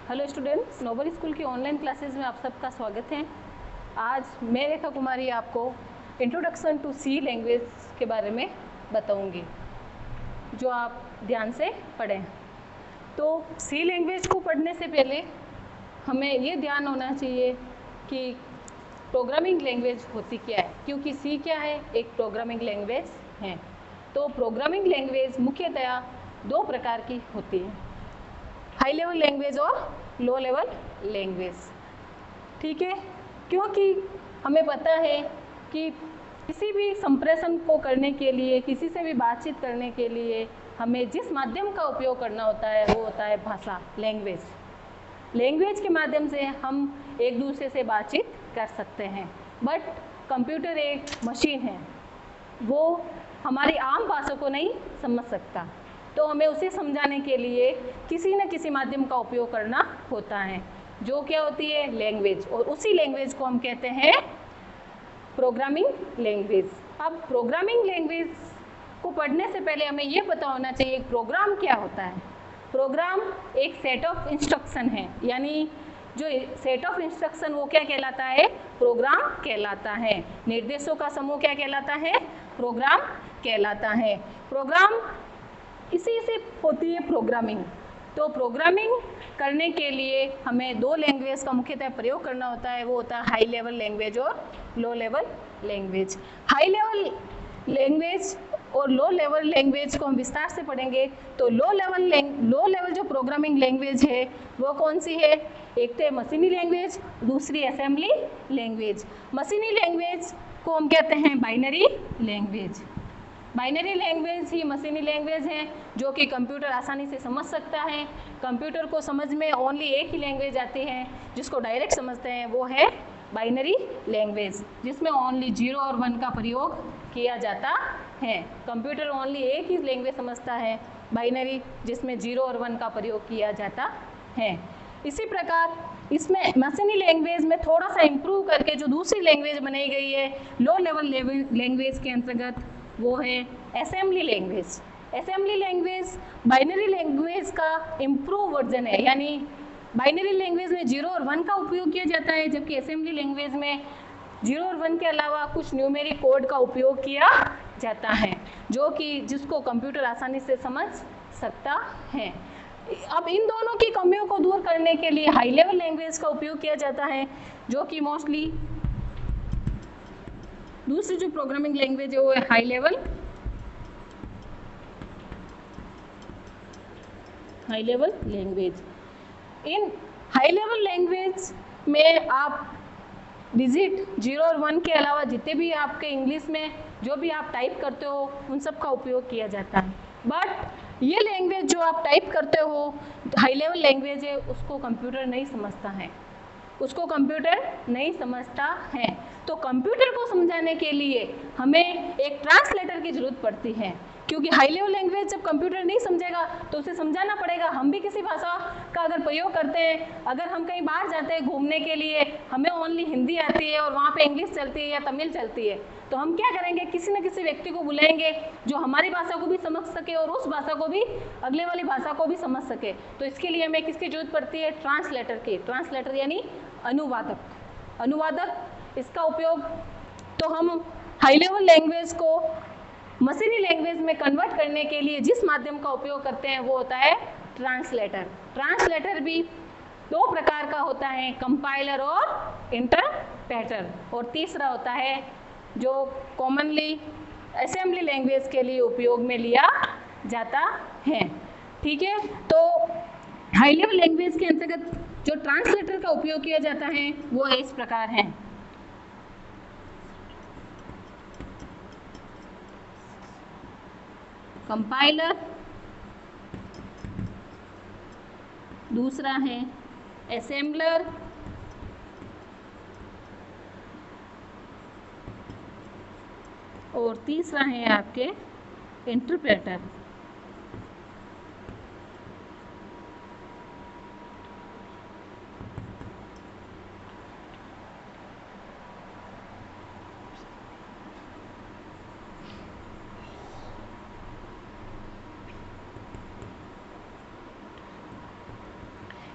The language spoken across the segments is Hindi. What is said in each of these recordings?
हेलो स्टूडेंट्स, नोबल स्कूल की ऑनलाइन क्लासेस में आप सबका स्वागत है। आज मैं रेखा कुमारी आपको इंट्रोडक्शन टू सी लैंग्वेज के बारे में बताऊंगी, जो आप ध्यान से पढ़ें। तो सी लैंग्वेज को पढ़ने से पहले हमें ये ध्यान होना चाहिए कि प्रोग्रामिंग लैंग्वेज होती क्या है, क्योंकि सी क्या है, एक प्रोग्रामिंग लैंग्वेज है। तो प्रोग्रामिंग लैंग्वेज मुख्यतया दो प्रकार की होती है, हाई लेवल लैंग्वेज और लो लेवल लैंग्वेज। ठीक है, क्योंकि हमें पता है कि किसी भी संप्रेषण को करने के लिए, किसी से भी बातचीत करने के लिए हमें जिस माध्यम का उपयोग करना होता है वो होता है भाषा, लैंग्वेज। लैंग्वेज के माध्यम से हम एक दूसरे से बातचीत कर सकते हैं। बट कंप्यूटर एक मशीन है, वो हमारी आम भाषा को नहीं समझ सकता, तो हमें उसे समझाने के लिए किसी न किसी माध्यम का उपयोग करना होता है, जो क्या होती है, लैंग्वेज। और उसी लैंग्वेज को हम कहते हैं प्रोग्रामिंग लैंग्वेज। अब प्रोग्रामिंग लैंग्वेज को पढ़ने से पहले हमें यह पता होना चाहिए प्रोग्राम क्या होता है। प्रोग्राम एक सेट ऑफ इंस्ट्रक्शन है, यानी जो सेट ऑफ इंस्ट्रक्शन वो क्या कहलाता है, प्रोग्राम कहलाता है। निर्देशों का समूह क्या कहलाता है, प्रोग्राम कहलाता है। प्रोग्राम इसी से होती है प्रोग्रामिंग। तो प्रोग्रामिंग करने के लिए हमें दो लैंग्वेज का मुख्यतः प्रयोग करना होता है, वो होता है हाई लेवल लैंग्वेज और low level language. High level language और लो लेवल लैंग्वेज को हम विस्तार से पढ़ेंगे। तो लो लेवल जो प्रोग्रामिंग लैंग्वेज है वो कौन सी है, एक तो मशीनी लैंग्वेज, दूसरी असेंबली लैंग्वेज। मशीनी लैंग्वेज को हम कहते हैं बाइनरी लैंग्वेज। बाइनरी लैंग्वेज ही मशीनी लैंग्वेज है जो कि कंप्यूटर आसानी से समझ सकता है। कंप्यूटर को समझ में ओनली एक ही लैंग्वेज आती है जिसको डायरेक्ट समझते हैं, वो है बाइनरी लैंग्वेज, जिसमें ओनली 0 और 1 का प्रयोग किया जाता है। कंप्यूटर ओनली एक ही लैंग्वेज समझता है, बाइनरी, जिसमें 0 और 1 का प्रयोग किया जाता है। इसी प्रकार इसमें मशीनी लैंग्वेज में थोड़ा सा इम्प्रूव करके जो दूसरी लैंग्वेज बनाई गई है लो लेवल लैंग्वेज के अंतर्गत, वो है assembly language. Assembly language binary language का इम्प्रूव वर्जन है, यानी बाइनरी लैंग्वेज में 0 और 1 का उपयोग किया जाता है, जबकि असेंबली लैंग्वेज में 0 और 1 के अलावा कुछ न्यूमेरिक कोड का उपयोग किया जाता है, जो कि जिसको कंप्यूटर आसानी से समझ सकता है। अब इन दोनों की कमियों को दूर करने के लिए हाई लेवल लैंग्वेज का उपयोग किया जाता है, जो कि मोस्टली दूसरी जो प्रोग्रामिंग लैंग्वेज है वो है हाई लेवल लैंग्वेज। इन हाई लेवल लैंग्वेज में आप डिजिट 0 और 1 के अलावा जितने भी आपके इंग्लिश में जो भी आप टाइप करते हो उन सब का उपयोग किया जाता है। बट ये लैंग्वेज जो आप टाइप करते हो, हाई लेवल लैंग्वेज है, उसको कंप्यूटर नहीं समझता है, उसको कंप्यूटर नहीं समझता है। तो कंप्यूटर को समझाने के लिए हमें एक ट्रांसलेटर की जरूरत पड़ती है, क्योंकि हाई लेवल लैंग्वेज जब कंप्यूटर नहीं समझेगा तो उसे समझाना पड़ेगा। हम भी किसी भाषा का अगर प्रयोग करते हैं, अगर हम कहीं बाहर जाते हैं घूमने के लिए, हमें ओनली हिंदी आती है और वहाँ पे इंग्लिश चलती है या तमिल चलती है, तो हम क्या करेंगे, किसी न किसी व्यक्ति को बुलाएंगे जो हमारी भाषा को भी समझ सके और उस भाषा को भी, अगले वाली भाषा को भी समझ सके। तो इसके लिए हमें किसकी जरूरत पड़ती है, ट्रांसलेटर की। ट्रांसलेटर यानी अनुवादक। इसका उपयोग तो हम हाई लेवल लैंग्वेज को मशीनी लैंग्वेज में कन्वर्ट करने के लिए जिस माध्यम का उपयोग करते हैं वो होता है ट्रांसलेटर। ट्रांसलेटर भी दो प्रकार का होता है, कंपाइलर और इंटरप्रेटर। और तीसरा होता है जो कॉमनली असेंबली लैंग्वेज के लिए उपयोग में लिया जाता है। ठीक है, तो हाई लेवल लैंग्वेज के अंतर्गत जो ट्रांसलेटर का उपयोग किया जाता है वो इस प्रकार है। कंपाइलर, दूसरा है असेंबलर, और तीसरा है आपके इंटरप्रेटर।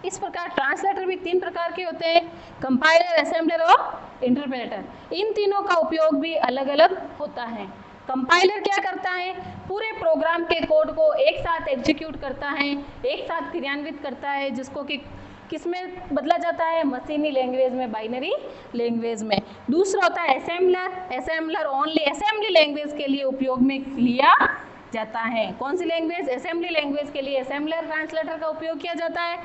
इस प्रकार ट्रांसलेटर भी 3 प्रकार के होते हैं, कंपाइलर, असेंबलर और इंटरप्रेटर। इन तीनों का उपयोग भी अलग अलग होता है। कंपाइलर क्या करता है, पूरे प्रोग्राम के कोड को एक साथ एग्जीक्यूट करता है, एक साथ क्रियान्वित करता है, जिसको कि किसमें बदला जाता है, मशीनी लैंग्वेज में, बाइनरी लैंग्वेज में। दूसरा होता है assembler, assembler only assembly language के लिए उपयोग में लिया जाता है। कौन सी लैंग्वेज, असेंबली लैंग्वेज के लिए असेंबलर ट्रांसलेटर का उपयोग किया जाता है।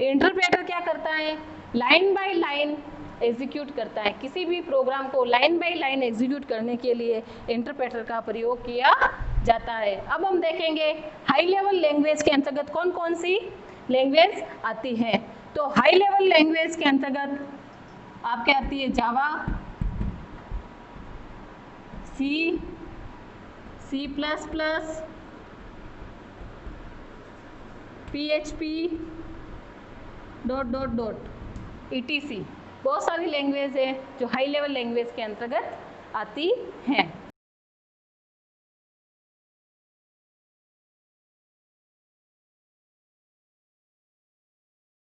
इंटरप्रेटर क्या करता है, लाइन बाय लाइन एग्जीक्यूट करता है, किसी भी प्रोग्राम को लाइन बाय लाइन एग्जीक्यूट करने के लिए इंटरप्रेटर का प्रयोग किया जाता है। अब हम देखेंगे हाई लेवल लैंग्वेज के अंतर्गत कौन कौन सी लैंग्वेज आती है। तो हाई लेवल लैंग्वेज के अंतर्गत आपके आती है जावा, सी, C++, PHP, ... ETC। बहुत सारी लैंग्वेज है जो हाई लेवल लैंग्वेज के अंतर्गत आती हैं।